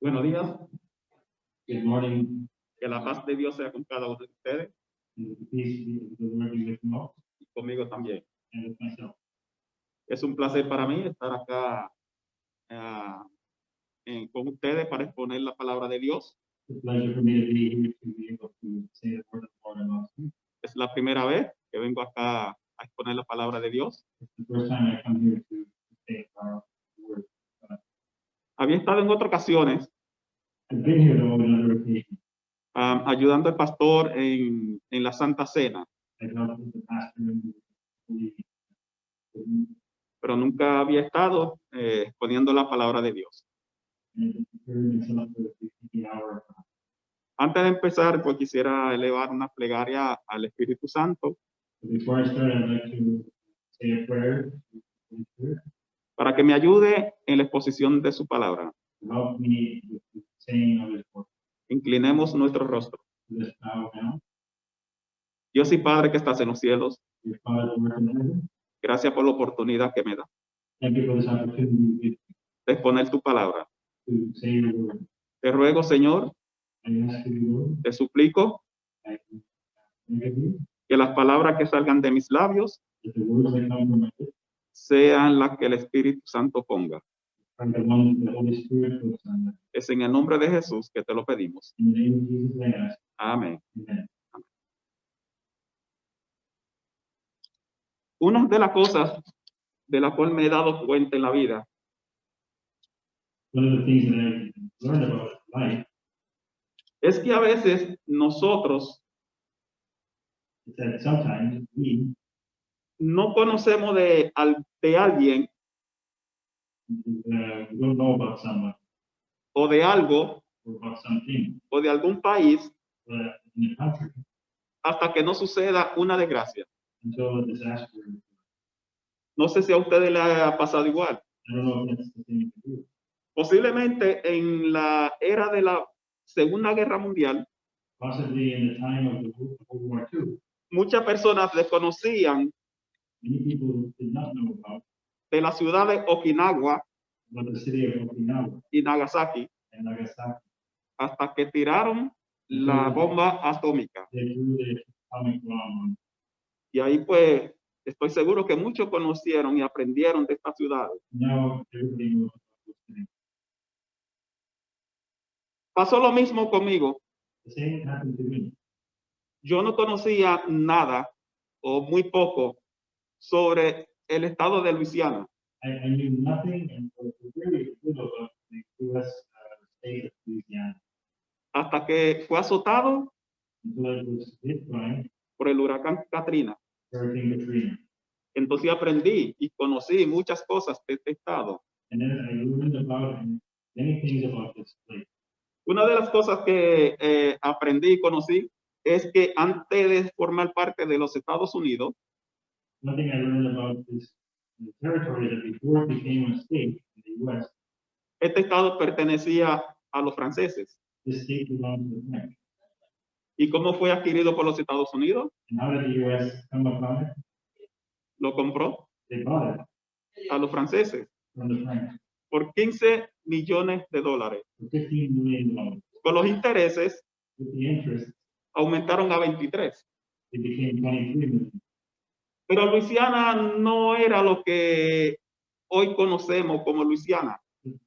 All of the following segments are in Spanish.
Buenos días. Good morning. Que la paz de Dios sea con cada uno de ustedes And the peace of the Lord be with you all y conmigo también. and with myself. Es un placer para mí estar acá con ustedes para exponer la palabra de Dios. It's a pleasure for me to be here to be able to say the word of the Lord amongst you. Es la primera vez que vengo acá a exponer la palabra de Dios. It's the first time I come here to say our word. Había estado en otras ocasiones I've been here though on another occasion. ayudando al pastor en la Santa Cena, I've helped with the pastor in the pero nunca había estado exponiendo la palabra de Dios. and preparing myself for the 50 hour. Antes de empezar, pues quisiera elevar una plegaria al Espíritu Santo So before I start, I'd like to say a prayer para que me ayude en la exposición de su palabra. to help me with the saying of his word. Inclinemos nuestro rostro. Let's bow down. Dios y Padre que estás en los cielos, Your Father, who art in heaven, gracias por la oportunidad que me da thank you for this opportunity de exponer tu palabra. to say your word. Te ruego, Señor, I ask you, Lord, te suplico I beg you, que las palabras que salgan de mis labios that the words that come from my lips sean las que el Espíritu Santo ponga. are the ones that the Holy Spirit puts on them. Es en el nombre de Jesús que te lo pedimos. In the name of Jesus, I ask. Amén. Amen. Una de las cosas de las cuales me he dado cuenta en la vida One of the things that I've learned about life es que a veces nosotros is that sometimes we no conocemos de alguien don't know about someone o de algo or about something, o de algún país but in a country hasta que no suceda una desgracia. until a disaster. No sé si a ustedes les ha pasado igual. I don't know if that's the thing to do. Posiblemente en la era de la Segunda Guerra Mundial, Possibly in the time of the World War II, muchas personas desconocían many people did not know de la ciudad de Okinawa about the city of Okinawa y Nagasaki and Nagasaki. hasta que tiraron la bomba atómica. They threw the atomic bomb on. Y ahí pues estoy seguro que muchos conocieron y aprendieron de estas ciudades. Now everybody knows about this thing. Pasó lo mismo conmigo. The same happened to me. Yo no conocía nada o muy poco sobre el estado de Luisiana. I knew nothing and very little of the U.S. State of Louisiana Hasta que fue azotado until it was hit by por el huracán Katrina. Hurricane Katrina. Entonces aprendí y conocí muchas cosas de este estado. And then I learned about many things about this place. Una de las cosas que aprendí y conocí es que antes de formar parte de los Estados Unidos, One thing I learned about this territory that before it became a state in the U.S., este estado pertenecía a los franceses. this state belonged to the French. ¿Y cómo fue adquirido por los Estados Unidos? And how did the U.S. come upon it? Lo compró They bought it a los franceses from the French por 15 millones de dólares. for $15 million. Con los intereses With the interest, aumentaron a 23. it became $23 million. Pero Luisiana no era lo que hoy conocemos como Luisiana.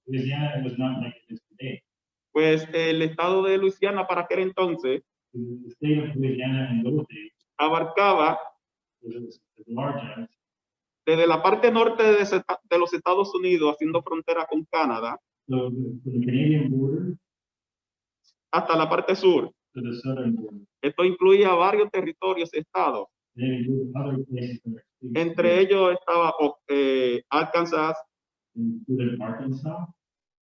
Louisiana was not like it is today. Pues el estado de Luisiana para aquel entonces The state of Louisiana in those days abarcaba was as large as desde la parte norte de los Estados Unidos, haciendo frontera con Canadá, so from the Canadian border hasta la parte sur. to the southern border. Esto incluía varios territorios y estados. Then it included other places that are Entre ellos estaba Arkansas, included Arkansas,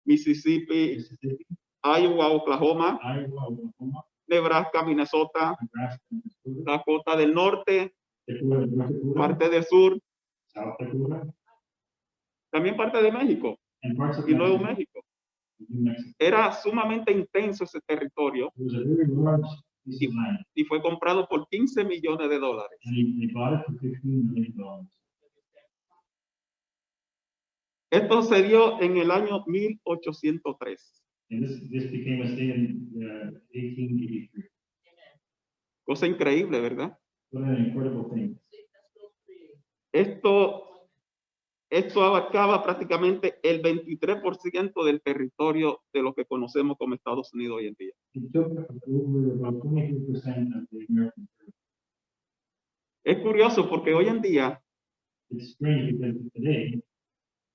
Mississippi, Mississippi, Iowa, Oklahoma, Iowa, Oklahoma, Nebraska, Minnesota, Nebraska, Minnesota, Dakota del Norte, Dakota, North Dakota, parte del sur, South Dakota, también parte de México and parts of y Nuevo Mexico. México. New Mexico. Era sumamente intenso ese territorio It was a very large piece of land, y fue comprado por 15 millones de dólares. and they bought it for $15 million. Esto se dio en el año 1803. And this became a state in 1883. Cosa increíble, ¿verdad? What an incredible thing. Esto abarcaba prácticamente el 23% del territorio de lo que conocemos como Estados Unidos hoy en día. It took over about 22% of the American territory. Es curioso porque hoy en día It's strange because today,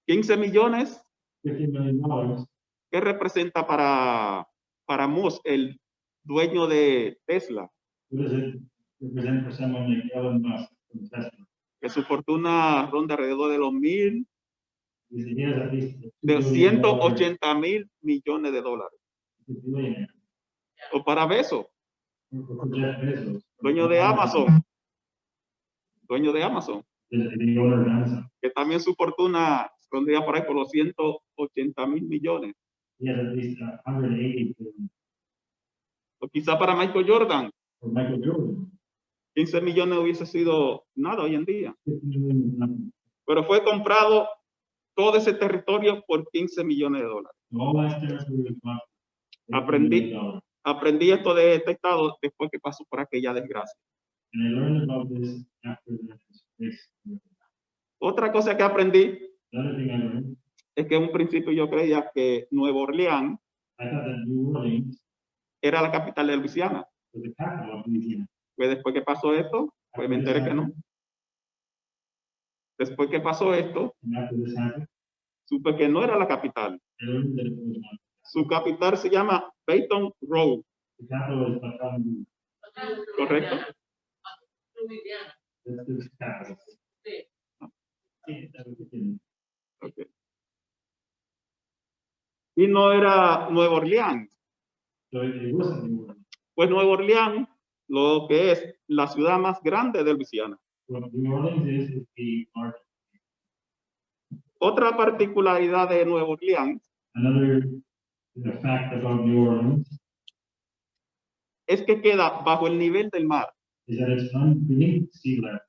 15 millones, $50 million, ¿qué representa para Musk, el dueño de Tesla? what does it represent for someone like Elon Musk from Tesla? Que su fortuna ronda alrededor de los Because he has at least $2 de billion 180.000 millones de dólares. billionaire. O para Bezos, For Jeff Bezos. dueño de Amazon. Dueño de Amazon, The owner of Amazon. que también su fortuna rondaría por ahí por los 180.000 millones. He has at least 180 billion. O quizá para Michael Jordan, For Michael Jordan, 15 millones hubiese sido nada hoy en día. 50 million is nothing. Pero fue comprado todo ese territorio por 15 millones de dólares. All that territory was bought for $50 Aprendí. million. Aprendí esto de este estado después que pasó por aquella desgracia. And I learned about this after that disgrace. Otra cosa que aprendí Another thing I learned, es que en un principio yo creía que Nueva Orleans I thought that New Orleans era la capital de Luisiana. was the capital of Louisiana. Pues después que pasó esto, pues me enteré que no. Después que pasó esto, And after this happened, supe que no era la capital. I learned that it was not. Su capital se llama Baton Rouge, The capital is Baton Rouge. ¿correcto? That's the capital. Sí. Sí, that was the thing. Ok. Y no era Nueva Orleans. So it wasn't New Orleans. Pues Nueva Orleans, lo que es la ciudad más grande de Luisiana. What New Orleans is the largest. Otra particularidad de Nueva Orleans Another fact about New Orleans es que queda bajo el nivel del mar is that it's beneath sea level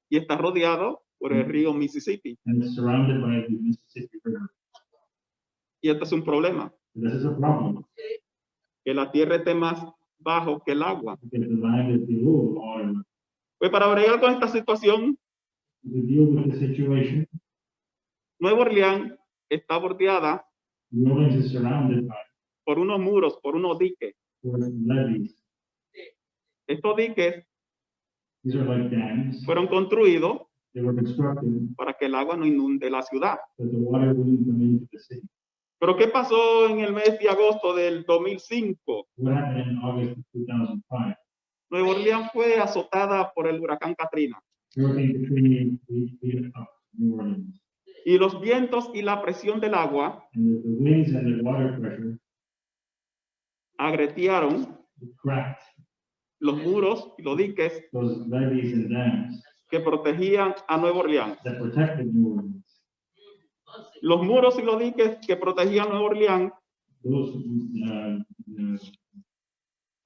y está rodeado por el río Mississippi. and it's surrounded by the Mississippi River. Y esto es un problema, This is a problem que la tierra esté más bajo que el agua. because the land is below water. Pues para bregar con esta situación, To deal with the situation, Nueva Orleans está bordeada New Orleans is surrounded by por unos muros, por unos diques. levees. Estos diques These are like dams. fueron construidos They were constructed para que el agua no inunde la ciudad. so the water wouldn't come into the city. Pero ¿qué pasó en el mes de agosto del 2005? What happened in August of 2005? Nueva Orleans fue azotada por el huracán Katrina Hurricane Katrina beat up New Orleans. y los vientos y la presión del agua And the winds and the water pressure agretearon cracked los muros y los diques those levees and dams que protegían a Nueva Orleans. that protected New Orleans. Los muros y los diques que protegían Nueva Orleans, Those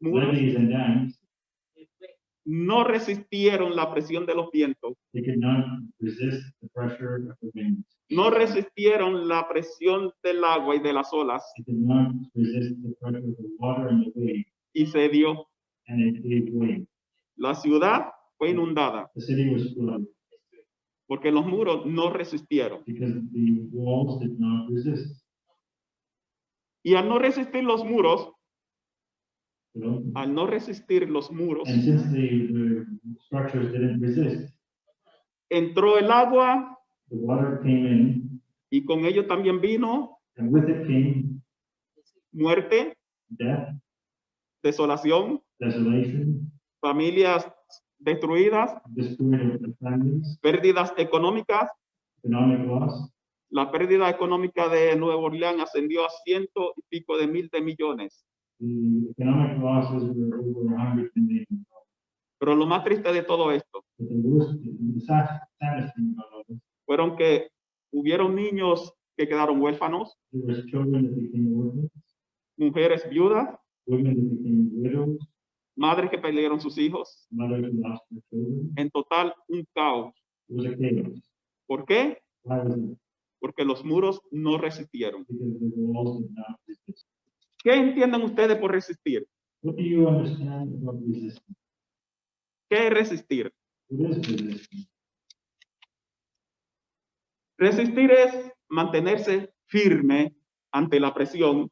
muros, levees and dams, no resistieron la presión de los vientos, they could not resist the pressure of the winds. no resistieron la presión del agua y de las olas They could not resist the pressure of the water and the wave, y se dio. and it gave way. La ciudad fue inundada The city was flooded porque los muros no resistieron. because the walls did not resist. Y al no resistir los muros, You know? al no resistir los muros, And since the structures didn't resist, entró el agua the water came in, y con ello también vino and with it came muerte, death, desolación, desolation, familias destruidas, destroying of the families, pérdidas económicas. economic loss. La pérdida económica de Nueva Orleans ascendió a 100 y pico de mil de millones. The economic losses were over 100 million. Pero lo más triste de todo esto But the saddest thing about all this, fueron que hubieron niños que quedaron huérfanos, there was children that became orphans, mujeres viudas, women that became widows, madres que perdieron sus hijos. mothers who lost their children. En total, un caos. It was a chaos. ¿Por qué? Why was it? porque los muros no resistieron. because the walls did not resist. ¿Qué entienden ustedes por resistir? What do you understand about resistance? ¿Qué es resistir? What is resistance? Resistir es mantenerse firme ante la presión,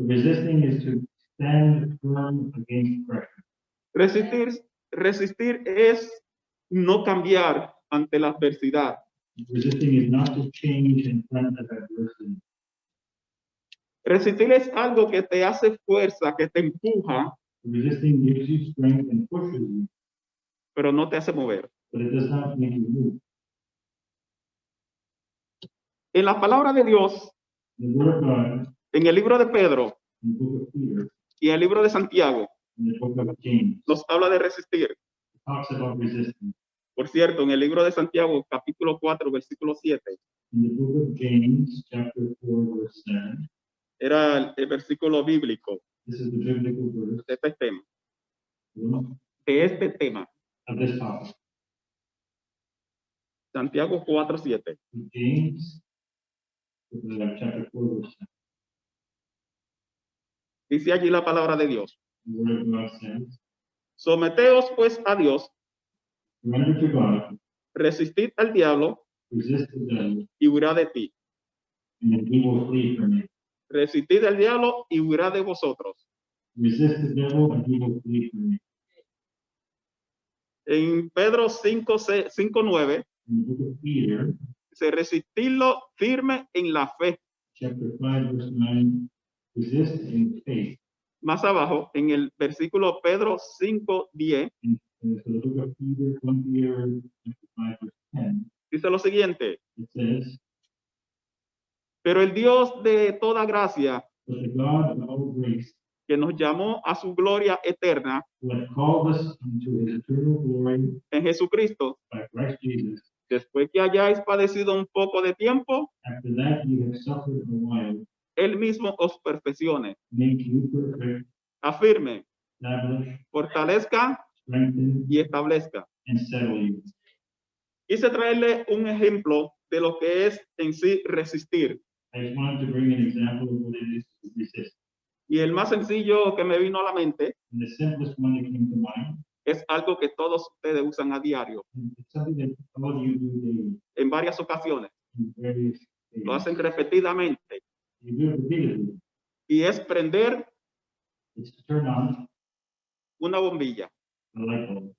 Resisting is to stand firm against pressure. resistir es no cambiar ante la adversidad. Resisting is not to change in front of adversity. Resistir es algo que te hace fuerza, que te empuja, Resisting gives you strength and pushes you, pero no te hace mover. but it does not make you move. En la palabra de Dios, The word of God, en el libro de Pedro in the book of Peter, y en el libro de Santiago, in the book of James, nos habla de resistir. talks about resistance. Por cierto, en el libro de Santiago, capítulo 4, versículo 7, In the book of James, chapter 4, verse 7, era el versículo bíblico this is the biblical verse de este tema. of De este tema. this topic. Santiago 4, 7. James, chapter 4, verse 7. Dice allí la palabra de Dios. The word of God says, Someteos pues a Dios, "Surrender to God, resistid al diablo resist the devil, y huirá de ti. and then he will flee from you. Resistid al diablo y huirá de vosotros. Resist the devil, and he will flee from you." En Pedro 5, 9, In the book of Peter, dice resistirlo firme en la fe. chapter 5, verse 9, resist in faith. Más abajo, en el versículo Pedro 5, 10, So the book of Peter, 1 Peter, chapter 5, verse 10, dice lo siguiente. it says, Pero el Dios de toda gracia, "But the God of all grace, que nos llamó a su gloria eterna who had called us into his eternal glory en Jesucristo, by Christ Jesus, después que hayáis padecido un poco de tiempo, after that you have suffered a while, Él mismo os perfeccione, make you perfect, afirme, establish, fortalezca strengthen, y establezca. and settle you." Quise traerle un ejemplo de lo que es en sí resistir. I just wanted to bring an example of what it is to resist. Y el más sencillo que me vino a la mente And the simplest one that came to mind, es algo que todos ustedes usan a diario, and it's something that all of you do daily en varias ocasiones. in various Lo ways. hacen repetidamente. You do it repeatedly. Y es prender It's to turn on una bombilla. a light bulb.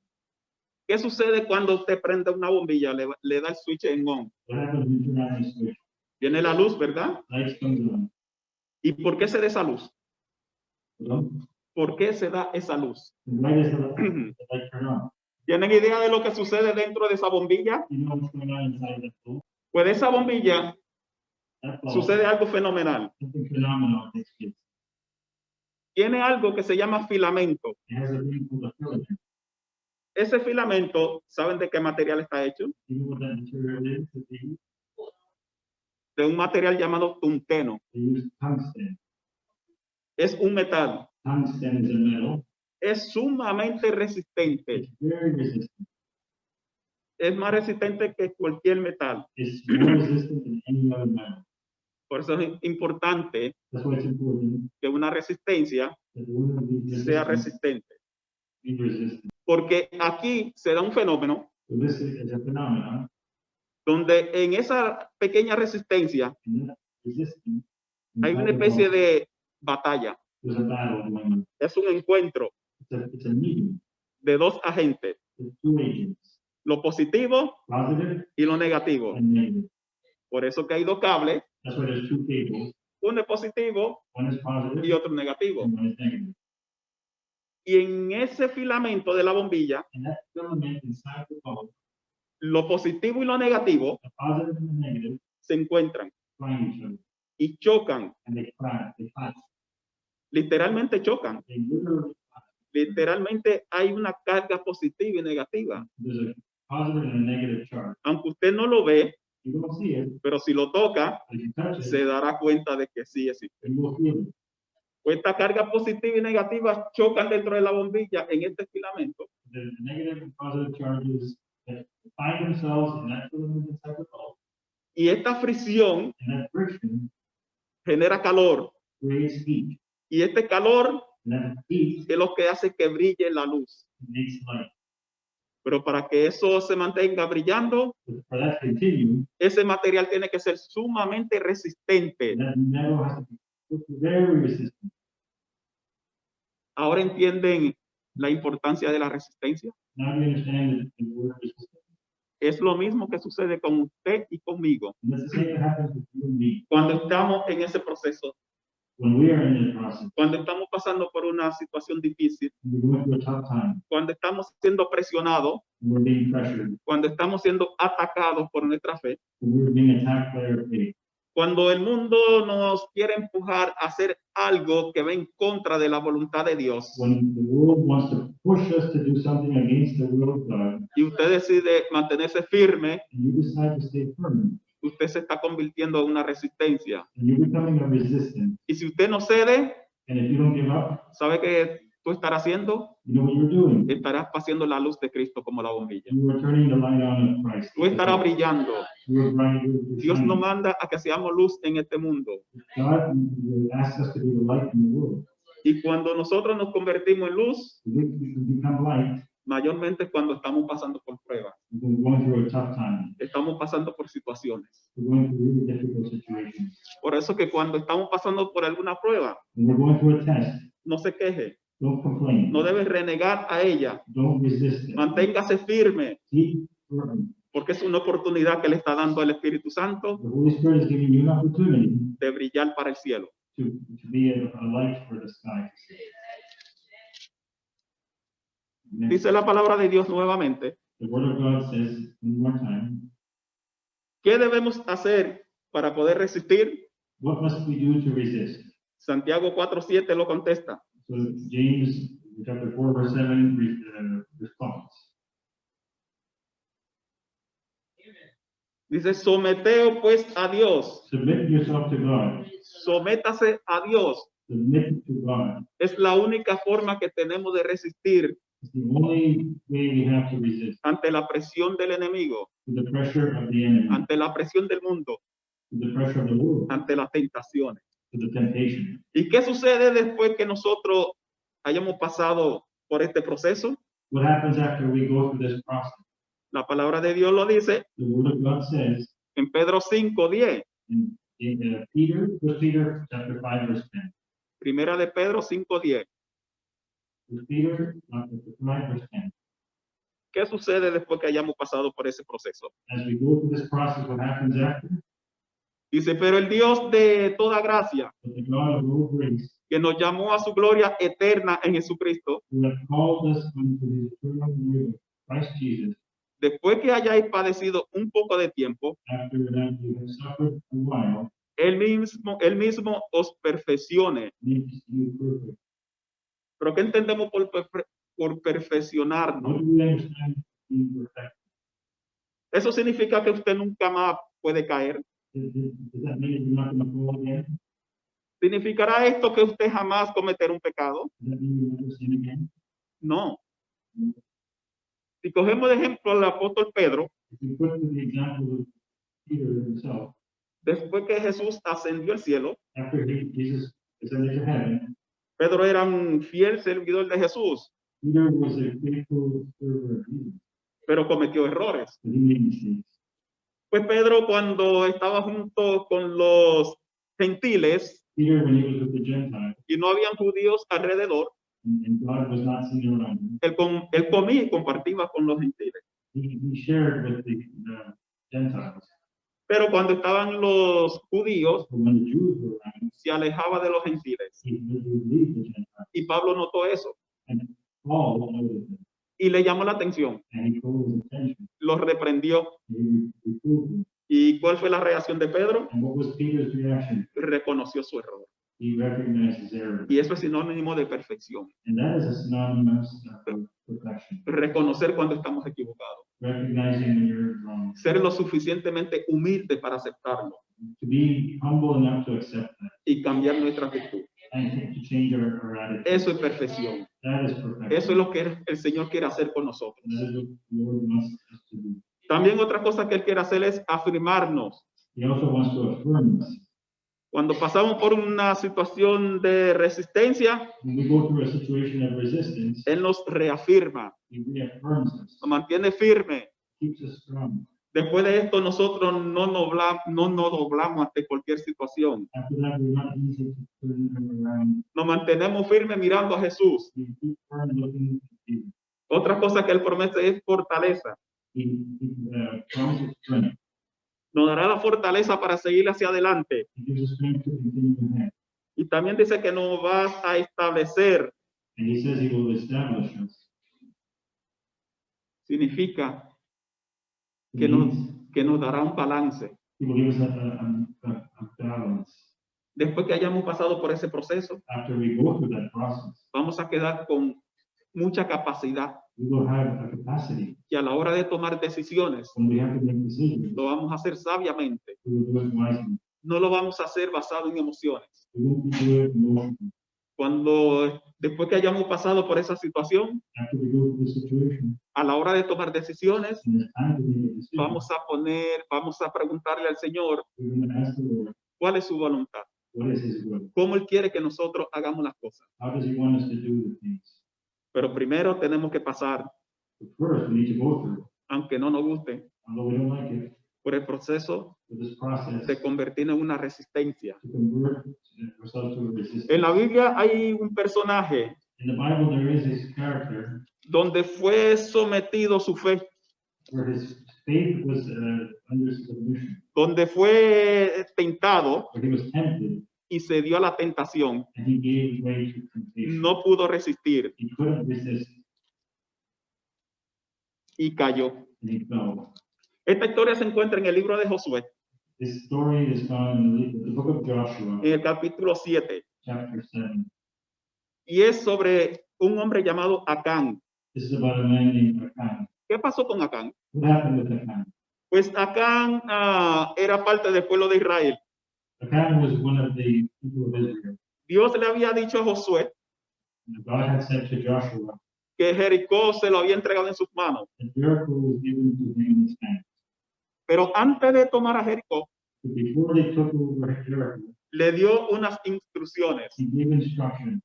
¿Qué sucede cuando usted prende una bombilla? Le da el switch en on. What happens when you turn on the switch? Viene la luz, ¿verdad? Lights comes on. ¿Y por qué se da esa luz? Hello? ¿Por qué se da esa luz? The light is the light turn on. ¿Tienen idea de lo que sucede dentro de esa bombilla? You know what's going on inside that bulb? Pues de esa bombilla That bulb, sucede algo fenomenal. something phenomenal takes place. Tiene algo que se llama filamento. It has a thing called a filament. Ese filamento, ¿saben de qué material está hecho? You know what that material is? That they use? De un material llamado tungsteno. They use tungsten. Es un metal. Tungsten is a metal. Es sumamente resistente. It's very resistant. Es más resistente que cualquier metal. It's more resistant than any other metal. Por eso es importante That's why it's important que una resistencia that the woman be sea resistant. resistente. Be resistant. Porque aquí se da un fenómeno So this is a phenomenon. donde en esa pequeña resistencia And that resistance, hay una especie de batalla. there's a battle going on. Es un encuentro It's a meeting de dos agentes, with two agents, lo positivo positive y lo negativo. and negative. Por eso que hay dos cables, That's why there's two cables. uno es positivo One is positive y otro negativo. and one is negative. Y en ese filamento de la bombilla, And that filament inside the bulb, lo positivo y lo negativo the positive and the negative, se encuentran find each other y chocan, and they clash. literalmente chocan. They literally clash. Literalmente hay una carga positiva y negativa. There's a positive and a negative charge. Aunque usted no lo ve, You don't see it, pero si lo toca, but if you touch it, se dará cuenta de que sí existe. you will feel it. Pues esta carga positiva y negativa chocan dentro de la bombilla en este filamento The negative and positive charges that find themselves in that filament inside the bulb. Y esta fricción and that friction genera calor. creates heat, Y este calor and that heat es lo que hace que brille la luz. makes light. Pero para que eso se mantenga brillando, But for that to continue, ese material tiene que ser sumamente resistente. that metal has to be very resistant. Ahora entienden la importancia de la resistencia. Now you understand the word resistance. Es lo mismo que sucede con usted y conmigo And that's the same that happens with you and me. cuando estamos en ese proceso, When we are in the process, cuando estamos pasando por una situación difícil, we're going through a tough time, cuando estamos siendo presionados, we're being pressured, cuando estamos siendo atacados por nuestra fe, we're being attacked by our faith. cuando el mundo nos quiere empujar a hacer algo que va en contra de la voluntad de Dios When the world wants to push us to do something against the will of God, y usted decide mantenerse firme, and you decide to stay firm, usted se está convirtiendo en una resistencia. and you're becoming a resistance. Y si usted no cede, And if you don't give up, ¿sabe qué tú estarás haciendo? you know what you're doing. Estarás pasando la luz de Cristo como la bombilla. You are turning the light on of Christ. Tú estarás brillando. You are you're Dios nos shining. manda a que seamos luz en este mundo. God asks us to be the light in the world. Y cuando nosotros nos convertimos en luz, We become light mayormente es cuando estamos pasando por pruebas, when we're going through a tough time. estamos pasando por situaciones. We're going through really difficult situations. Por eso que cuando estamos pasando por alguna prueba, When we're going through a test, no se queje, don't complain. no debe renegar a ella, Don't resist it. manténgase firme, Keep firm. porque es una oportunidad que le está dando el Espíritu Santo The Holy Spirit is giving you an opportunity de brillar para el cielo. to be a light for the sky. Amen. Dice la palabra de Dios nuevamente, The Word of God says one more time, ¿qué debemos hacer para poder resistir? what must we do to resist? Santiago 4:7 lo contesta. So James chapter 4 verse 7 responds. Dice, someteo pues a Dios, Submit yourself to God. sométase a Dios. Submit to God. Es la única forma que tenemos de resistir It's the only way we have to resist ante la presión del enemigo, to the pressure of the enemy, ante la presión del mundo, to the pressure of the world, ante las tentaciones. to the temptation. ¿Y qué sucede después que nosotros hayamos pasado por este proceso? What happens after we go through this process? La palabra de Dios lo dice The Word of God says en Pedro 5:10, in Peter, 1 Peter chapter 5 verse 10. primera de Pedro 5:10. 1 Peter chapter 5 verse 10. ¿Qué sucede después que hayamos pasado por ese proceso? As we go through this process, what happens after? Dice, pero el Dios de toda gracia, But the God of all grace, que nos llamó a su gloria eterna en Jesucristo, who hath called us unto his eternal glory of Christ Jesus, después que hayáis padecido un poco de tiempo, after that you have suffered a while, él mismo os perfeccione. makes you perfect. ¿Pero qué entendemos por What perfeccionarnos? do we understand being perfect? Eso significa que usted nunca más puede caer. Does that mean that you're not going to fall again? ¿Significará esto que usted jamás cometerá un pecado? Does that mean you'll never sin again? No. Si cogemos de ejemplo al apóstol Pedro, If you put the example of Peter himself, después que Jesús ascendió al cielo, after Jesus ascended to heaven, Pedro era un fiel servidor de Jesús, Peter was a faithful server of Jesus, pero cometió errores. but he made mistakes. Pues Pedro, cuando estaba junto con los gentiles Peter, when he was with the Gentiles, y no habían judíos alrededor, and God was not seen around him, él comía y compartía con los gentiles. he shared with the Gentiles. Pero cuando estaban los judíos, But when the Jews were around, se alejaba de los gentiles. he would leave the Gentiles. Y Pablo notó eso And Paul noted it, y le llamó la atención, and he called his attention. los reprendió. He reproved him. ¿Y cuál fue la reacción de Pedro? And what was Peter's reaction? Reconoció su error. He recognized his error. Y eso es sinónimo de perfección. And that is a synonymous of perfection. Reconocer cuando estamos equivocados. Recognizing when you're wrong. Ser lo suficientemente humilde para aceptarlo To be humble enough to accept that y cambiar nuestra actitud. and to change our attitude. Eso es perfección. That is perfection. Eso es lo que el Señor quiere hacer con nosotros. That is what the Lord wants us to do. También otra cosa que Él quiere hacer es afirmarnos. He also wants to affirm us. Cuando pasamos por una situación de resistencia, When we go through a situation of resistance, Él nos reafirma, He reaffirms us, nos mantiene firme. keeps us strong. Después de esto, nosotros no nos doblamos ante cualquier situación. After that, we're not easy to turn around. Nos mantenemos firmes mirando a Jesús. We keep firm looking at Jesus. Otra cosa que Él promete es fortaleza. He promises strength. Nos dará la fortaleza para seguir hacia adelante. He gives us strength to continue ahead. Y también dice que nos va a establecer. And He says He will establish us. Significa It que means nos dará un balance. He will give us a balance. Después que hayamos pasado por ese proceso, After we go through that process, vamos a quedar con mucha capacidad. we will have a capacity. Y a la hora de tomar decisiones, When we have to make decisions, lo vamos a hacer sabiamente. we will do it wisely. No lo vamos a hacer basado en emociones. We won't do it emotionally. Después que hayamos pasado por esa situación, After we go through the situation, a la hora de tomar decisiones, and it's time to make a decision, vamos a preguntarle al Señor we're going to ask the Lord, cuál es su voluntad, what is His will? cómo Él quiere que nosotros hagamos las cosas. How does He want us to do the things? Pero primero tenemos que pasar, But first, we need to go through, aunque no nos guste, although we don't like it, por el proceso for this process de convertirnos en una resistencia. to convert ourselves to a resistance. En la Biblia hay un personaje In the Bible, there is this character donde fue sometido su fe, where his faith was under submission, donde fue tentado where he was tempted, y se dio a la tentación. and he gave way to temptation. No pudo resistir He couldn't resist, y cayó. and he fell. Esta historia se encuentra en el libro de Josué, This story is found in the book of Joshua, en el capítulo 7, chapter 7. y es sobre un hombre llamado Acán. This is about a man named Achan. ¿Qué pasó con Acán? What happened with Achan? Pues Acán era parte del pueblo de Israel. Achan was one of the people of Israel. Dios le había dicho a Josué And God had said to Joshua que Jericó se lo había entregado en sus manos. that Jericho was given to him in his hand. Pero antes de tomar a Jericó, But before they took over Jericho, le dio unas instrucciones. he gave instructions.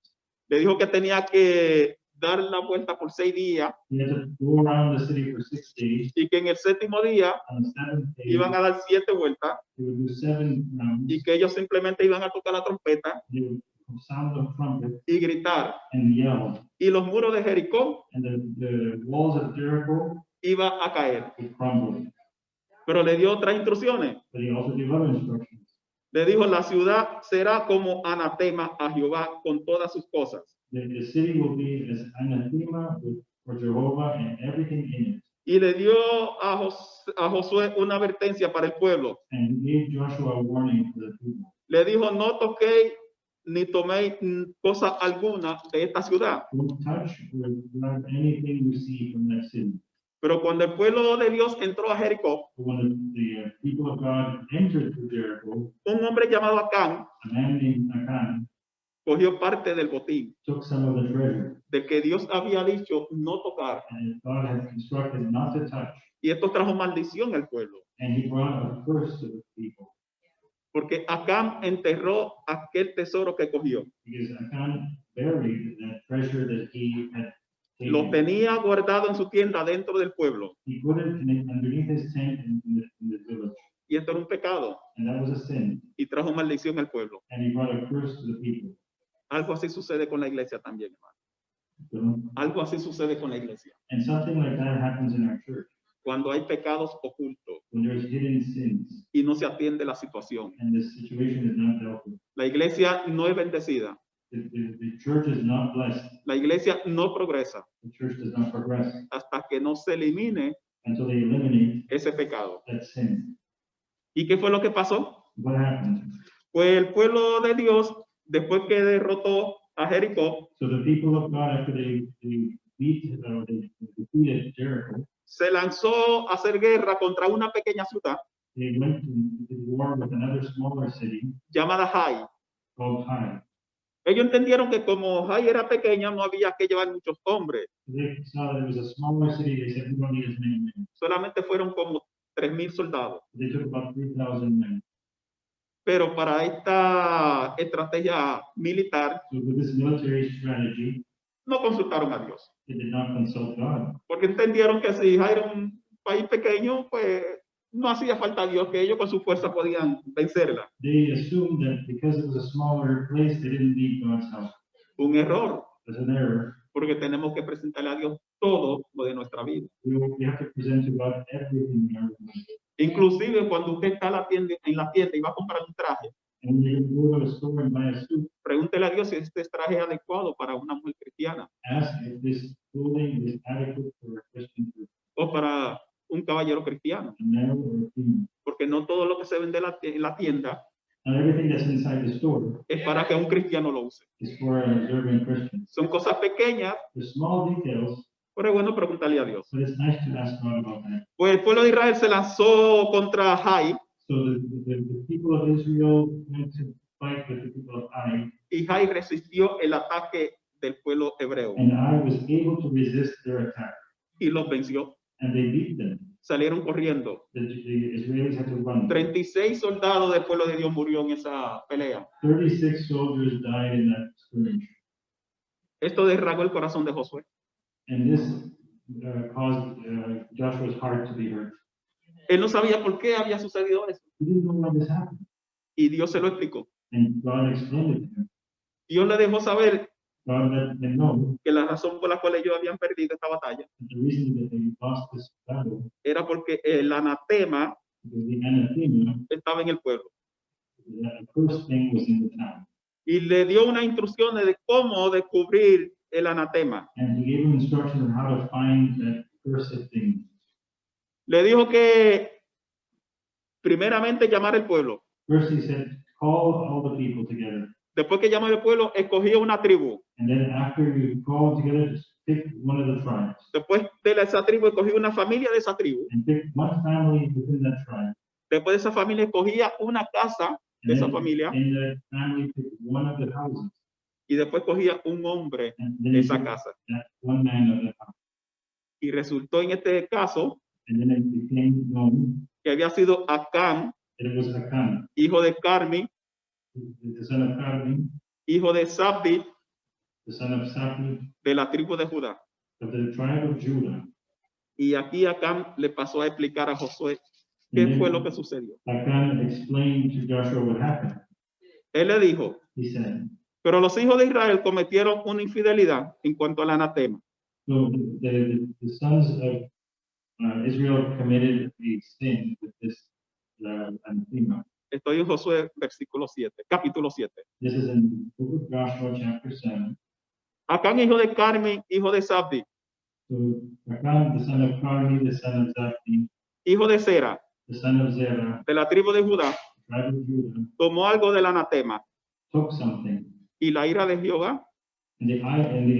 Le dijo que tenía que dar la vuelta por 6 días He had to go around the city for 6 days. y que en el séptimo día On the 7th day, iban a dar 7 vueltas they would do 7 rounds. y que ellos simplemente iban a tocar la trompeta They would sound the trumpet y gritar. and yell. Y los muros de Jericó And the walls of Jericho iban a caer. would crumble. Pero le dio otras instrucciones. But he also gave other instructions. Le dijo, la ciudad será como anatema a Jehová con todas sus cosas. The city will be as anathema for Jehovah and everything in it. Y le dio a Josué una advertencia para el pueblo. And he gave Joshua a warning for the people. Le dijo, no toquéis ni toméis cosa alguna de esta ciudad. Don't touch or grab anything you see from that city. Pero cuando el pueblo de Dios entró a Jericó, But when the people of God entered through Jericho, un hombre llamado Acán a man named Achan cogió parte del botín, took some of the treasure, del que Dios había dicho no tocar. and God had instructed not to touch. Y esto trajo maldición al pueblo, And he brought a curse to the people, porque Acán enterró aquel tesoro que cogió. because Achan buried that treasure that he had Lo taken. tenía guardado en su tienda dentro del pueblo. He put it underneath his tent in the village, Y esto era un pecado and that was a sin. y trajo maldición al pueblo. And he brought a curse to the people. Algo así sucede con la iglesia también, hermano. So, Algo así sucede con la iglesia. and something like that happens in our church Cuando hay pecados ocultos when there's hidden sins y no se atiende la situación. and the situation is not dealt with. La iglesia no es bendecida. The church is not blessed. La iglesia no progresa The church does not progress hasta que no se elimine until they eliminate ese pecado. that sin. ¿Y qué fue lo que pasó? What happened? Pues el pueblo de Dios, después que derrotó a Jericó, So the people of God, after they defeated Jericho, se lanzó a hacer guerra contra una pequeña ciudad they went to war with another smaller city llamada Jai. called Hai. Ellos entendieron que como Jai era pequeña, no había que llevar muchos hombres. They saw that it was a smaller city. They said, we don't need as many men. Solamente fueron como 3,000 soldados. They took about 3,000 men. Pero para esta estrategia militar So with this military strategy, no consultaron a Dios, they did not consult God. porque entendieron que si era un país pequeño, pues no hacía falta a Dios, que ellos con su fuerza podían vencerla. They assumed that because it was a smaller place, they didn't need God's help. Un error, That's an error. porque tenemos que presentarle a Dios todo lo de nuestra vida. We have to present to God everything in our life. Inclusive cuando usted está en la tienda y va a comprar un traje, And when you go to the store and buy a suit, pregúntele a Dios si este traje es adecuado para una mujer cristiana ask if this clothing is adequate for a Christian person, o para un caballero cristiano, a male or a female. porque no todo lo que se vende en la tienda Not everything that's inside the store es para que un cristiano lo use. is for an observant Christian. Son cosas pequeñas, The small details, pero es bueno preguntarle a Dios. but it's nice to ask God about that. Pues el pueblo de Israel se lanzó contra Jai So the people of Israel went to fight with the people of Ai, y Jai resistió el ataque del pueblo hebreo and Ai was able to resist their attack, y los venció. and they beat them. Salieron corriendo. The Israelis had to run. 36 soldados del pueblo de Dios murió en esa pelea. 36 soldiers died in that skirmish, Esto derramó el corazón de Josué. and this caused Joshua's heart to be hurt. Él no sabía por qué había sucedido eso He didn't know why this happened, y Dios se lo explicó. and God explained it to him. Dios le dejó saber God let them know que la razón por la cual ellos habían perdido esta batalla that the reason that they lost this battle era porque el anatema because the anathema, estaba en el pueblo. the first thing was in the town, Y le dio unas instrucciones de cómo descubrir el anatema. and he gave them instructions on how to find that cursed thing. Le dijo que primeramente llamar al pueblo. First, he said, call all the people together, Después que llamó al pueblo, escogía una tribu. and then after you call together, just pick one of the tribes, Después de esa tribu, escogía una familia de esa tribu. and pick one family within that tribe. Después de esa familia, escogía una casa de And esa then familia. in that family, pick one of the houses, Y después escogía un hombre and de then esa pick casa. that one man of that house. Y resultó en este caso And then it became known que había sido Acán, that it was Achan, hijo de Carmi, the son of Carmi, hijo de Sabdi, the son of Safi, de la tribu de Judá. of the tribe of Judah. Y aquí Acán le pasó a explicar a Josué qué And then fue lo que sucedió. Achan explained to Joshua what happened. Él le dijo, He said, pero los hijos de Israel cometieron una infidelidad en cuanto al anatema. so the sons of Israel committed a sin with this anathema. Estoy en Josué capítulo 7. This is in the book of Joshua, chapter 7. Acán, hijo de Carmi, hijo de Sabdi, So Achan, the son of Carmi, the son of Zaphni, hijo de Sera, the son of Zerah, de la tribu de Judá, tribe of Judah, tomó algo del anatema took something, y la ira de Jehová and the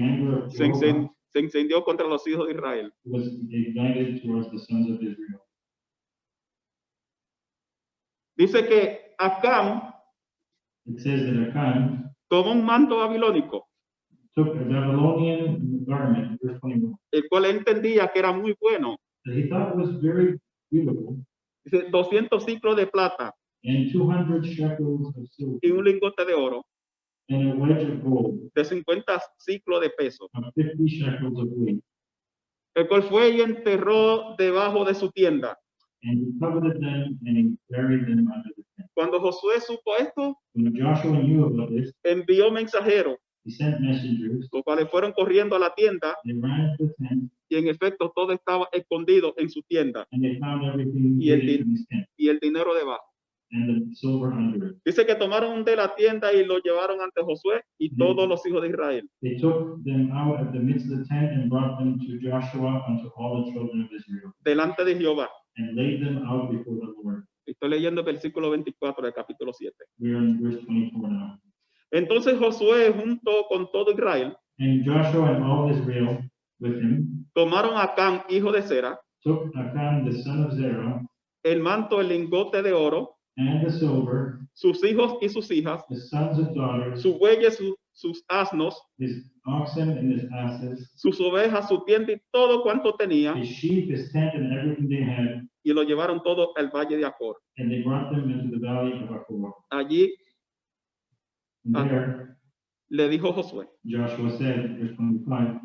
anger of se Jehovah incendió contra los hijos de Israel. was ignited towards the sons of Israel. Dice que Acán It says that Achan tomó un manto babilónico, took a Babylonian garment, verse 21, el cual él entendía que era muy bueno. that he thought was very beautiful, Dice 200 ciclos de plata and 200 shekels of silver, y un lingote de oro, and a wedge of gold, de 50 ciclos de peso, of 50 shekels of weight. el cual fue y enterró debajo de su tienda. And he coveted them and he buried them under the tent. Cuando Josué supo esto, When Joshua knew about this, envió mensajeros, he sent messengers. los cuales fueron corriendo a la tienda They ran to the tent y en efecto todo estaba escondido en su tienda and they found everything Y el hidden in his tent y el dinero debajo. and the silver under it. Dice que tomaron de la tienda y lo llevaron ante Josué y todos los hijos de Israel. They took them out of the midst of the tent and brought them to Joshua unto all the children of Israel Delante de Jehová. and laid them out before the Lord. Estoy leyendo el versículo 24 del capítulo 7. We are in verse 24 now. Entonces Josué junto con todo Israel And Joshua and all Israel with him tomaron a Acán, hijo de Sera, took Achan, the son of Zerah, el manto, el lingote de oro, and the silver, sus hijos y sus hijas, the sons of daughters, sus bueyes sus asnos, his oxen and his asses, sus ovejas, su tienda y todo cuanto tenía, his sheep, his tent, and everything they had, y lo llevaron todo al valle de Acor. and they brought them into the valley of Achor. Allí And there, le dijo Josué, Joshua said, verse 25,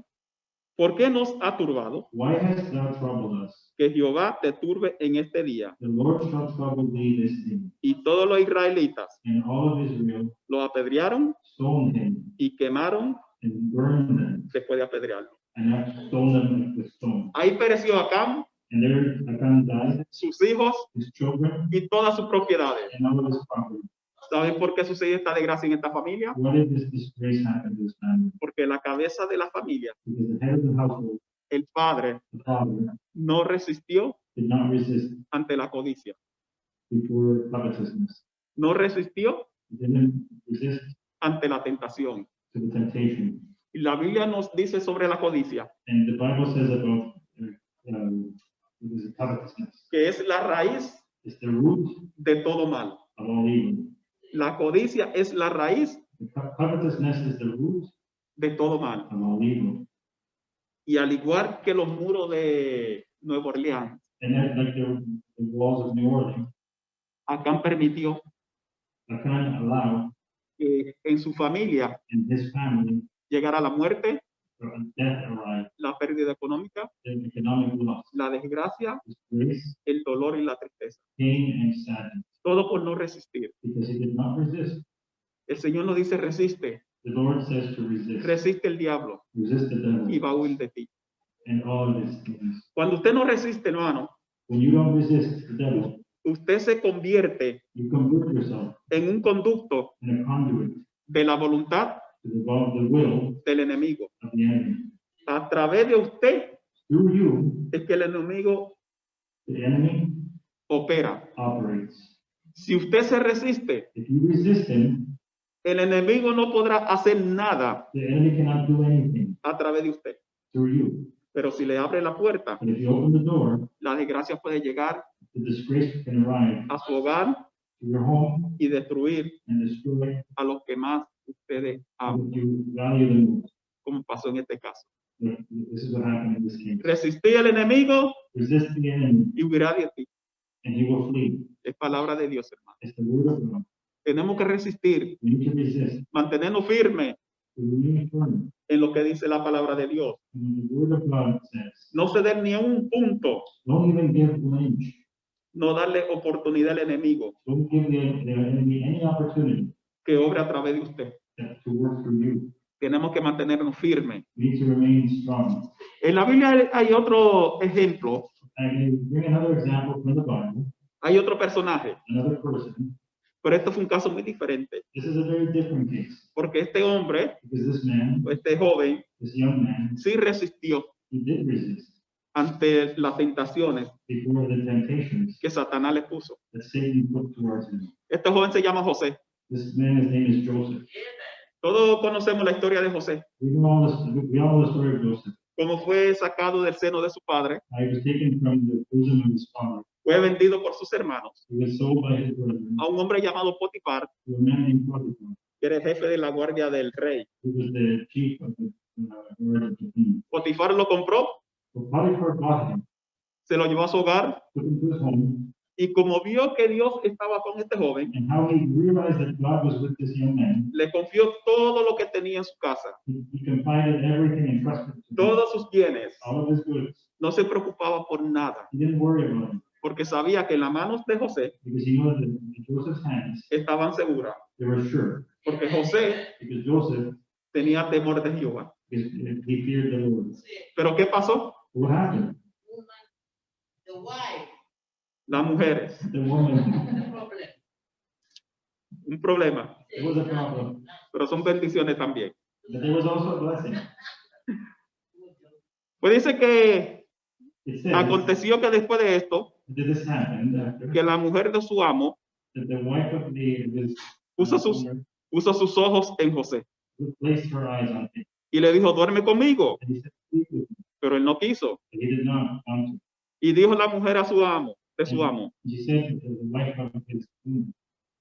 ¿por qué nos ha turbado? why hast thou troubled us? Que Jehová te turbe en este día. The Lord shall trouble thee this day. Y todos los israelitas And all of Israel lo apedrearon stoned him y quemaron and burned them, después de apedrearlo. and have stoned them with stone. Ahí pereció Acán, And there Achan died, sus hijos his children, y todas sus propiedades. and all of his property. ¿Saben por qué sucedió esta desgracia en esta familia? Why did this disgrace happen to this family? Porque la cabeza de la familia, Because the head of the household, el padre, the father, no resistió did not resist ante la codicia. before covetousness. No resistió He didn't resist ante la tentación. to the temptation. Y la Biblia nos dice sobre la codicia, And the Bible says about what is it, covetousness. que es la raíz It's the root de todo mal. of all evil. La codicia es la raíz Covetousness is the root de todo mal. of all evil. Y al igual que los muros de Nueva Orleans, And then, like the walls of New Orleans, Acán permitió Achan allowed que en su familia in his family llegara la muerte, death arrived, la pérdida económica, then economic loss, la desgracia, disgrace, el dolor y la tristeza. pain, and sadness. Todo por no resistir. Because he did not resist. El Señor nos dice, resiste, The Lord says to resist. resiste el diablo Resist the devil y va a huir de ti. and all of his things. Cuando usted no resiste, hermano, When you don't resist the devil, usted se convierte you convert yourself en un conducto in a conduit de la voluntad to the will del enemigo. of the enemy. A través de usted Through you, es que el enemigo the enemy opera. operates. Si usted se resiste, If you resist him, el enemigo no podrá hacer nada the enemy cannot do anything a través de usted. through you. Pero si le abre la puerta, But if you open the door, la desgracia puede llegar the disgrace can arrive a su hogar to your home y destruir and destroy a los que más ustedes aman, what you value the most. como pasó en este caso. This is what happened in this case. Resistí al enemigo Resist the enemy, y huirá de ti. and he will flee. Es palabra de Dios, hermano. It's the word of God. Tenemos que resistir, We need to resist. mantenernos firmes To remain firm. en lo que dice la palabra de Dios. And the word of God says, No ceder ni a un punto, don't even give an inch. no darle oportunidad al enemigo Don't give the enemy any opportunity que obre a través de usted. to work through you. Tenemos que mantenernos firmes. We need to remain strong. En la Biblia hay otro ejemplo, I can bring another example from the Bible, hay otro personaje, another person. pero esto fue un caso muy diferente, This is a very different case porque este hombre, because this man, este joven, this young man, sí resistió he did resist ante las tentaciones before the temptations que Satanás le puso. that Satan put towards him. Este joven se llama José. This man's name is Joseph. Todos conocemos la historia de José, We all know the story of Joseph. cómo fue sacado del seno de su padre, He was taken from the bosom of his father. fue vendido por sus hermanos He was sold by his brethren a un hombre llamado Potifar, to a man named Potiphar. que era el jefe de la guardia del rey. He was the chief of the guard of the king. Potifar lo compró, So Potiphar bought him, se lo llevó a su hogar took him to his home, y como vio que Dios estaba con este joven, and how he realized that God was with this young man, le confió todo lo que tenía en su casa, he confided everything and trusted to him, todos sus bienes. all of his goods. No se preocupaba por nada, He didn't worry about it porque sabía que en las manos de José because he knew that in Joseph's hands, estaban seguras, they were sure. porque José Because Joseph, tenía temor de Jehová. he feared the Lord. Pero ¿qué pasó? What happened? The wife, Las mujeres, The woman, the problem. un problema, it was a problem, pero son bendiciones también. but there was also a blessing. Pues dice que It says aconteció que después de esto, that this happened after que la mujer de su amo that the wife of his puso sus ojos en José placed her eyes on him. y le dijo, duerme conmigo, And he said, "Sleep with me." pero él no quiso. But he did not want to. Y dijo la mujer a su amo, de su amo, She said to the wife of his queen,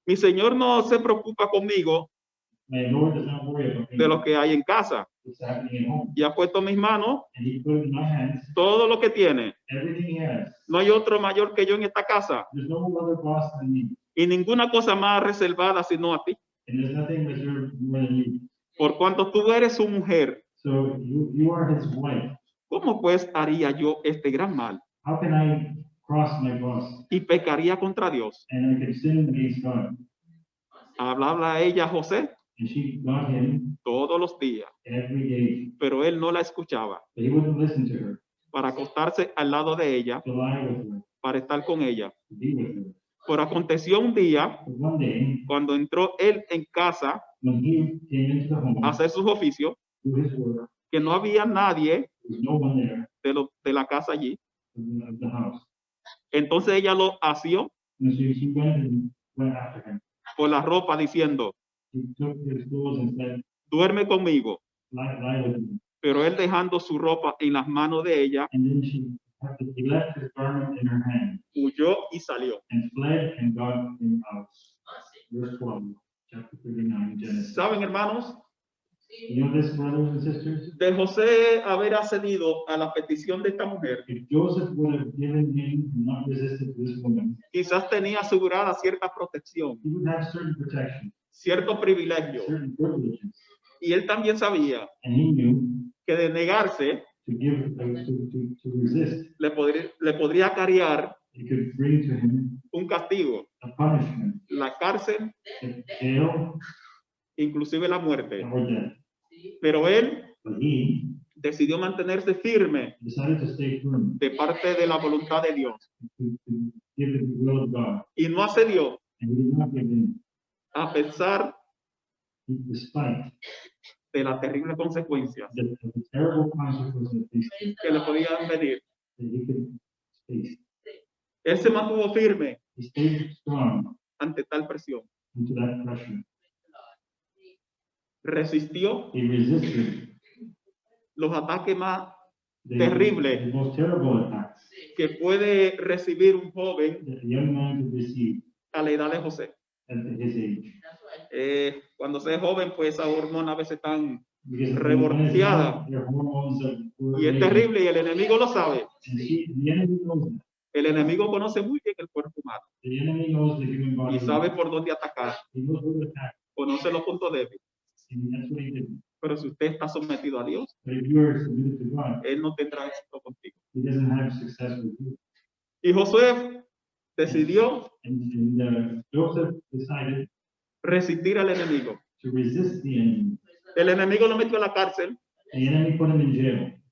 mi señor no se preocupa conmigo My Lord does not worry about de lo que hay en casa. what's happening at home. Y ha puesto en mis manos And he put it in my hands, todo lo que tiene. everything he has. No hay otro mayor que yo en esta casa. There's no other boss than me. Y ninguna cosa más reservada sino a ti. And there's nothing reserved more than you. Por cuanto tú eres su mujer, So you are his wife. ¿cómo pues haría yo este gran mal? How can I cross my boss? Y pecaría contra Dios. And I can sin against God. Hablaba a ella José And she got him todos los días, every day. pero él no la escuchaba But he wouldn't listen to her, para acostarse al lado de ella, to lie with her, para estar con ella. to be with her. Pero aconteció un día, But one day, cuando entró él en casa when he came into the home a hacer sus oficios, to do his work, que no había nadie there was no one there de la casa allí. of the house. Entonces ella lo asió And so she went after him. por la ropa diciendo, He took his clothes and said, duerme conmigo. lie with me. Pero él dejando su ropa en las manos de ella, And then he left his garment in her hand huyó y salió. and fled and got him out. Verse 12, chapter 39, Genesis. ¿Saben, hermanos? You know this, brothers and sisters? De José haber accedido a la petición de esta mujer, If Joseph would have given in and not resisted to this woman, quizás tenía asegurada cierta protección, he would have certain protection, cierto privilegio. certain privileges. Y él también sabía And he knew que de negarse to give, to resist, le podría acarrear it could bring to him un castigo, a punishment, la cárcel, a jail, inclusive la muerte. or death. Pero él But he decidió mantenerse firme decided to stay firm, de parte de la voluntad de Dios to give it the will of God. y no accedió And he did not give in, a pesar despite de las terribles consecuencias the terrible consequences que le podían venir. that he could face. Él se mantuvo firme He stayed strong ante tal presión. into that pressure. Resistió He resisted los ataques más the, Terrible. the most terrible attacks que puede recibir un joven that a young man could receive a la edad de José. at his age. Cuando se es joven, pues esa hormona a veces están Because Revolteada. their hormones are y es terrible y el enemigo lo sabe. And the enemy knows that. El enemigo conoce muy bien el cuerpo humano The enemy knows the human body. y sabe por dónde atacar, He knows where to attack. conoce los puntos débiles. And that's what he did. Pero si usted está sometido a Dios, But if you are submitted to God, Él no tendrá éxito contigo. he doesn't have success with you. Y Josué decidió And Joseph decided resistir al enemigo. to resist the enemy. El enemigo lo metió a la cárcel The enemy put him in jail.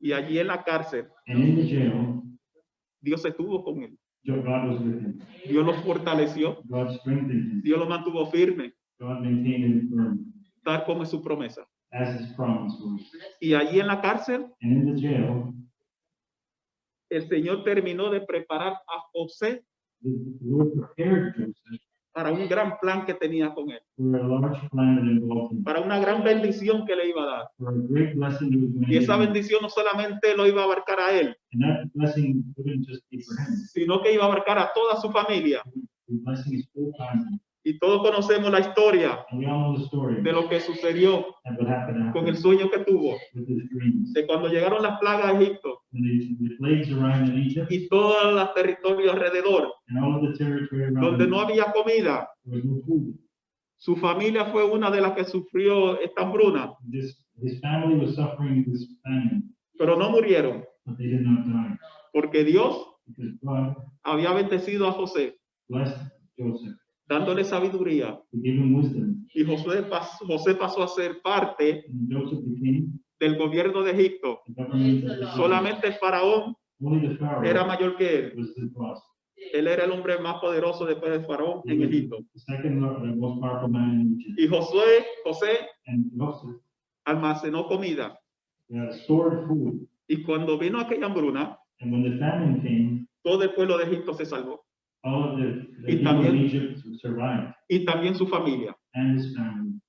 y allí en la cárcel And in the jail, Dios estuvo con él. God was with him. Dios lo fortaleció, God strengthened him. Dios lo mantuvo firme, God maintained him firm, tal como es su promesa. as his promise was. Y allí en la cárcel, And in the jail, el Señor terminó de preparar a José the Lord prepared Joseph para un gran plan que tenía con él, for a large plan that involved him, para una gran bendición que le iba a dar. for a great blessing that was going to Y give esa him. bendición no solamente lo iba a abarcar a él, And that blessing wouldn't just be for him. sino que iba a abarcar a toda su familia. The blessing is full time. Y todos conocemos la historia And we all know the story de lo que sucedió and what happened con after el sueño que tuvo, with his dreams. de cuando llegaron las plagas a Egipto When the plagues arrived in Egypt y todo el territorio alrededor, and all of the territory around donde him, no había comida. there was no food. Su familia fue una de las que sufrió esta hambruna, His family was suffering this famine, pero no murieron, but they did not die porque Dios because God había bendecido a José, blessed Joseph dándole sabiduría. to give him wisdom. Y José pasó a ser parte And Joseph became del gobierno de Egipto. the government of Egypt. Solamente el faraón Only the Pharaoh era mayor que él. was his boss. Él era el hombre más poderoso después del faraón He en was Egipto. the second most powerful man in Egypt. Y José And Joseph almacenó comida. stored food. Y cuando vino aquella hambruna, And when the famine came, todo el pueblo de Egipto se salvó. all of the Y people in también- Egypt survived, Y también su familia. and his family.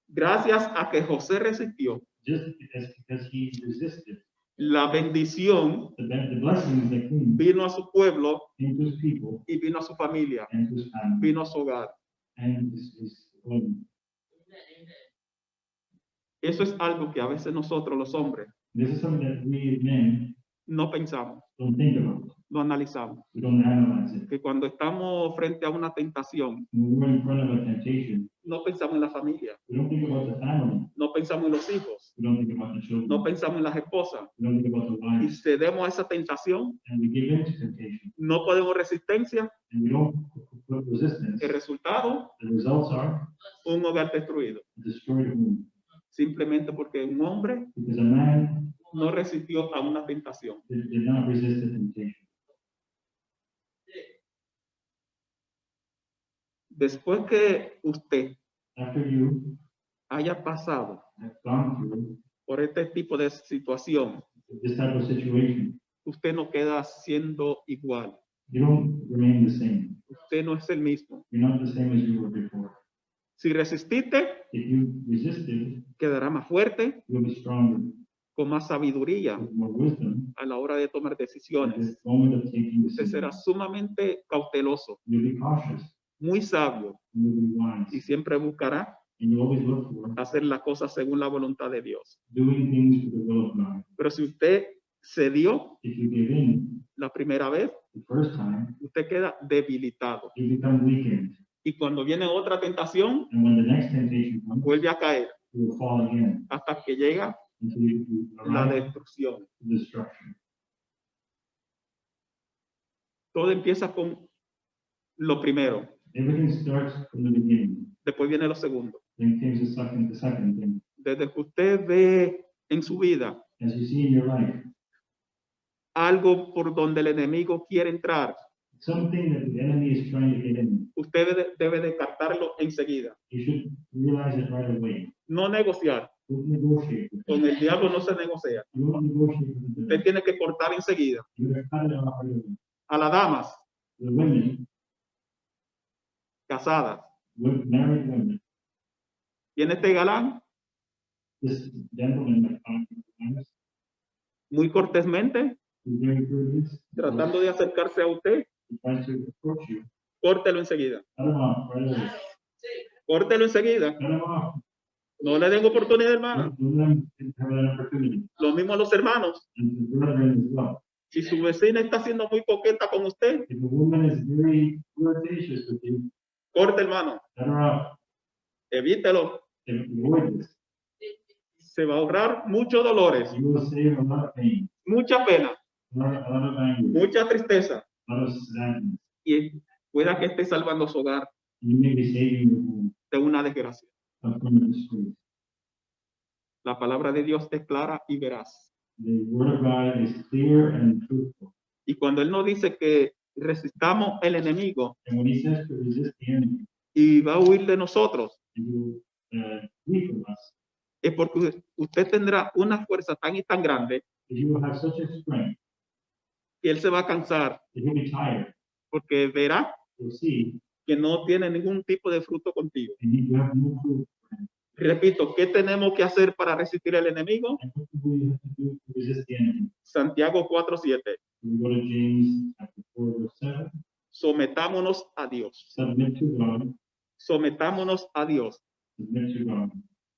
Gracias a que José resistió, Just because he resisted, la bendición the blessings that came vino a su pueblo into his people y vino a su familia, and to his family vino a su hogar. and his home. Eso es algo que a veces nosotros los hombres This is something that we men no pensamos, don't think about. no analizamos. We don't analyze it. Que cuando estamos frente a una tentación, When we're in front of a temptation, no pensamos en la familia, we don't think about the family. no pensamos en los hijos, We don't think about the children. no pensamos en las esposas. We don't think about the Y wives. cedemos a esa tentación, And we give in to temptation. no podemos resistencia. And we don't put resistance. El resultado, The results are un hogar destruido. a destroyed home. Simplemente porque un hombre Because a man no resistió a una tentación. did not resist the temptation. Después que usted After you haya pasado have gone through por este tipo de situación, this type of situation, usted no queda siendo igual. you don't remain the same. Usted no es el mismo. You're not the same as you were before. Si resististe, If you resisted, quedará más fuerte, you'll be stronger, con más sabiduría with more wisdom a la hora de tomar at decisiones. this moment of taking Usted será decisions. sumamente cauteloso, You'll be cautious, muy sabio and you'll be wise, y siempre buscará and you always look for hacer las cosas según la voluntad de Dios. doing things for the will of God. Pero si usted cedió If you give in la primera vez, the first time, usted queda debilitado. you become weakened, Y cuando viene otra tentación, and when the next temptation comes, vuelve a caer you will fall again hasta que llega until you la arrive destrucción. to destruction. Todo empieza con lo primero, Everything starts from the beginning. después viene lo segundo. Then comes the second thing. Desde que usted ve en su vida As you see in your life, algo por donde el enemigo quiere entrar, something that the enemy is trying to get in, usted debe descartarlo enseguida. you should realize it right away. No negociar. Don't negotiate with Con it. el diablo no se negocia. You don't negotiate with the Usted devil. tiene que cortar enseguida. You gotta cut it off right away. A las damas The women, casadas. married women, Tiene este galán, this gentleman that comes, muy cortésmente, he's very courteous. tratando de acercarse a usted, He tries to approach you. córtelo enseguida. Cut him off right away. Córtelo enseguida. Cut him off. No le den oportunidad, hermano. Don't let him have an opportunity. Lo mismo a los hermanos. And the brethren as well. Si su vecina está siendo muy coqueta con usted, If a woman is very flirtatious with you, corte, hermano. cut her off. Evítelo. Avoid this. Se va a ahorrar muchos dolores, You will save a lot of pain, mucha pena, a lot of anger, mucha tristeza. a lot of sadness. Y pueda que esté salvando su hogar You may be saving your home de una desgracia. from a disgrace. La palabra de Dios es clara y veraz. The word of God is clear and truthful. Y cuando Él nos dice que resistamos el enemigo And when he says to resist the enemy, y va a huir de nosotros, and you flee from us, es porque usted tendrá una fuerza tan y tan grande that you will have such a strength que Él se va a cansar that you'll be tired. porque verá You'll see, que no tiene ningún tipo de fruto contigo. and you have no fruit. Repito, ¿qué tenemos que hacer para resistir al enemigo? And what do we have to do to resist the enemy? Santiago 4:7. We go to James chapter 4, verse 7. Sometámonos a Dios. Submit to God. Sometámonos a Dios. Submit to God.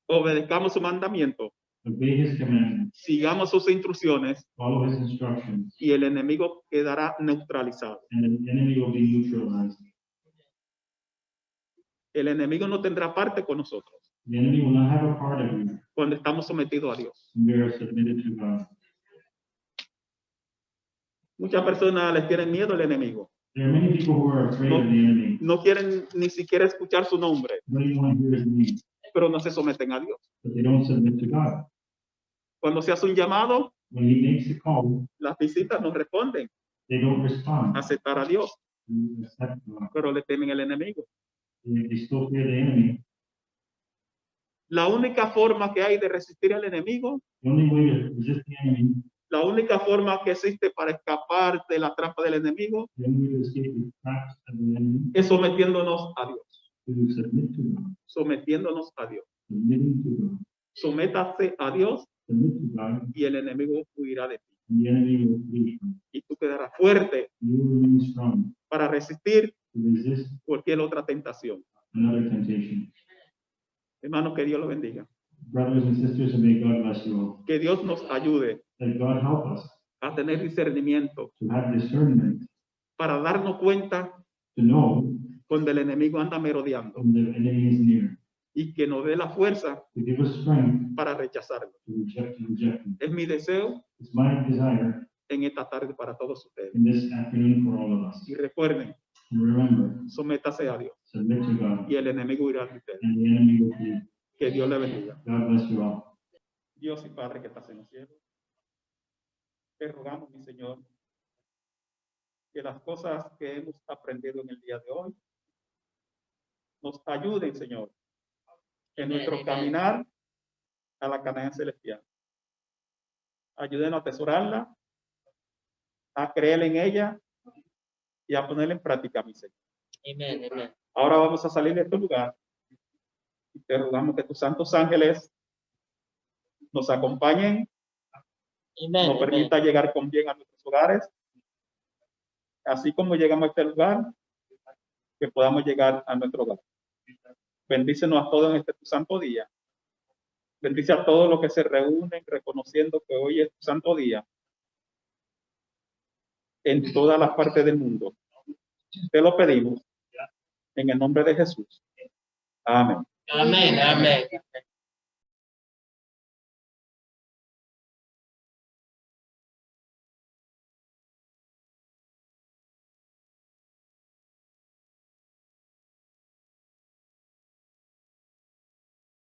Obedezcamos su mandamiento. Obey his commandments. Sigamos sus instrucciones Follow his instructions. y el enemigo quedará neutralizado. And the enemy will be neutralized. El enemigo no tendrá parte con nosotros The enemy will not have a part of you cuando estamos sometidos a Dios. when we are submitted to God. Muchas personas les tienen miedo al enemigo. There are many people who are afraid of the enemy. No quieren ni siquiera escuchar su nombre, Don't even want to hear his name, pero no se someten a Dios. but they don't submit to God. Cuando se hace un llamado, When he makes a call, las visitas no responden they don't respond. a aceptar a Dios, They accept God. pero le temen al enemigo. They still fear the enemy. La única forma que hay de resistir al enemigo, The only way to resist the enemy, la única forma que existe para escapar de la trampa del enemigo, the only way to escape the traps of the enemy, es sometiéndonos a Dios. to submit to God. Sometiéndonos a Dios. Submitting to God. Sométase a Dios Submit to God, y el enemigo huirá de ti. and the enemy will flee from Y tú quedarás fuerte you. You will remain strong para resistir to resist cualquier otra tentación. another temptation. Hermanos, que Dios lo bendiga. Brothers and sisters, and may God bless you all. Que Dios nos ayude That God help us a tener discernimiento to have discernment, para darnos cuenta to know cuando el enemigo anda merodeando when the enemy is near, y que nos dé la fuerza to give us strength para rechazarlo. to reject him. Es mi deseo It's my desire en esta tarde para todos ustedes. in this afternoon for all of us. Y recuerden, And remember, sométase a Dios submit to God, y el enemigo irá de ustedes. and the enemy will flee. Que Dios le bendiga. God bless you all. Dios y Padre que estás en los cielos, te rogamos, mi Señor, que las cosas que hemos aprendido en el día de hoy nos ayuden, Señor, en nuestro caminar a la Canaán celestial. Ayúdenos a atesorarla, a creer en ella y a ponerla en práctica, mi Señor. Amen. Amen. Ahora vamos a salir de este lugar y te rogamos que tus santos ángeles nos acompañen, Amen. nos permita llegar con bien a nuestros hogares, así como llegamos a este lugar, que podamos llegar a nuestro hogar. Bendícenos a todos en este tu santo día. Bendice a todos los que se reúnen reconociendo que hoy es tu santo día en todas las partes del mundo. Te lo pedimos en el nombre de Jesús. Amén. Amen. Amen.